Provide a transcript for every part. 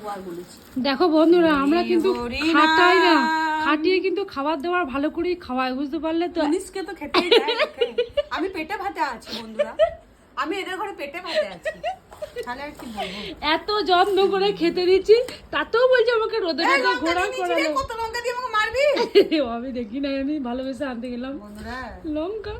কতবার বলেছি। দেখো বন্ধুরা, আমরা কিন্তু খাটাই না, খাটিয়ে কিন্তু খাবার দাবার ভালো করেই খাওয়াই, বুঝতে পারলে তো। পুলিশকে তো খেতেই যায়। আমি পেটে ভাতে আছি বন্ধুরা, আমি এদের ঘরে পেটে ভাতে আছি, তাহলে আর কি বলবো। এত যত্ন করে খেতে দিচ্ছি, তাতেও বলছে আমাকে রোদে এই রোদে লঙ্কা ঘোরা দিয়ে করালো। নিচে কত লঙ্কা দিয়ে আমাকে মারবি আমি দেখি না, আমি ভালোবেসে আনতে গেলাম বন্ধুরা। লঙ্কা।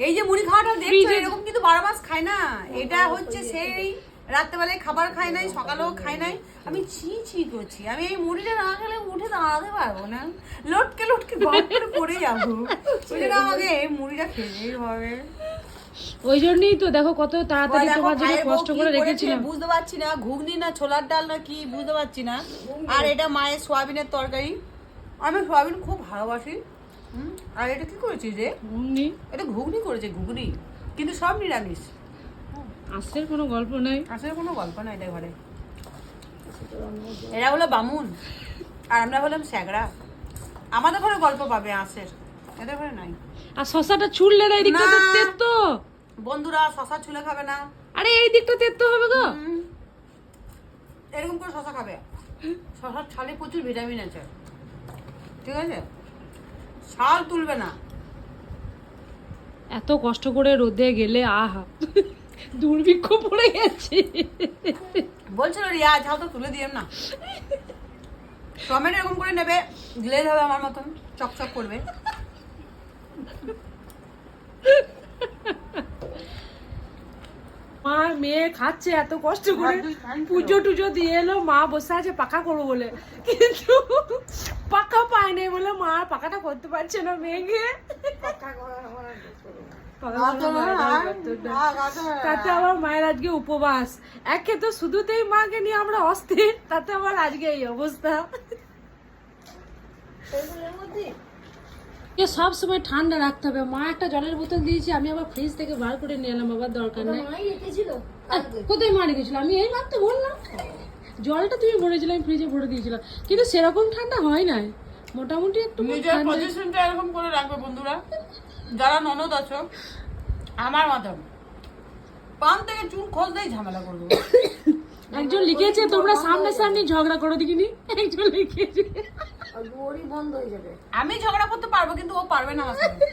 এই যে মুড়ি খাওয়াটা দেখছো, এরকম কিন্তু 12 মাস খায় না। এটা হচ্ছে সেই রাত্রেবেলায় খাবার খায় নাই, সকালেও খায় নাই। আমি ছি করছি, আমি এই মুড়িটা না খেলে উঠে দাঁড়াতে পারবো না, লটকে লটকে বাপ করে পড়ে যাবো। ওই জন্য আমাকে এই মুড়িটা খেতেই হবে। ওই জন্যই তো দেখো কত তাড়াতাড়ি দেখো তোমার জন্য ভাইয়ের বউ কষ্ট কি করে করেছে রেখেছিলাম। বুঝতে পারছি না, ঘুগনি না ছোলার ডাল না কি বুঝতে পারছি না। আর এটা মায়ের সোয়াবিনের তরকারি, আমি সোয়াবিন খুব ভালোবাসি। আর এটা কি করেছিস রে? ঘুগনি। এটা ঘুগনি করেছে, ঘুগনি, কিন্তু সব নিরামিষ। আজকের কোনো গল্প নাই, আসলে কোনো গল্প না এটা ঘরে। এরা হলো বামুন আর আমরা হলাম স্যাগরা। আমাদের ঘরে গল্প পাবে আসের, এদের ঘরে নাই। আর শশাটা ছুললে না, এই দিকটা তো না। তেতো। বন্ধুরা শশা ছুলে খাবে না। আরে এই দিকটা তেতো হবে গো। এরকম করে শশা খাবে, শশার ছালে প্রচুর ভিটামিন আছে, ঠিক আছে? ছাল তুলবে না। এত কষ্ট করে রোদে গেলে আহা, দুর্ভিক্ষ পড়ে গেছে। বলছিল রিয়া ঝাল তো তুলে দিয়েম না। টমেটো এরকম করে নেবে, গ্লেজ হবে আমার মতন, চকচক করবে। মা মেয়ে খাচ্ছে এত কষ্ট করে, পুজো টুজো দিয়ে এলো, মা বসে আছে পাকা করবো বলে, কিন্তু পাকা পায় নাই বলে মা পাকাটা করতে পারছে না মেয়েকে। তাতে আমার মায়ের আজকে উপবাস, একে তো শুধুতেই মাকে নিয়ে আমরা অস্থির, তাতে আমার আজকে এই অবস্থা। সব সময় ঠান্ডা রাখতে হবে। মা একটা জলের বোতল দিয়েছি, আমি আবার ফ্রিজ থেকে বার করে নিয়ে এলাম, আবার দরকার নেই। কোথায় মা রেখেছিল? আমি এই মাত্র বললাম, জলটা তুমি ভরেছিলে, আমি ফ্রিজে ভরে দিয়েছিলাম, কিন্তু সেরকম ঠান্ডা হয় নাই, মোটামুটি একটু নিজের পজিশনটা এরকম করে রাখবে বন্ধুরা, যারা ননদ আছো আমার মতন। পান থেকে চুল খোঁজতেই ঝামেলা করবো। একজন লিখেছে তোমরা সামনে সামনে ঝগড়া করো দেখিনি, একজন লিখেছে। আমি ঝগড়া করতে পারবো, কিন্তু ও পারবে না আমার সাথে।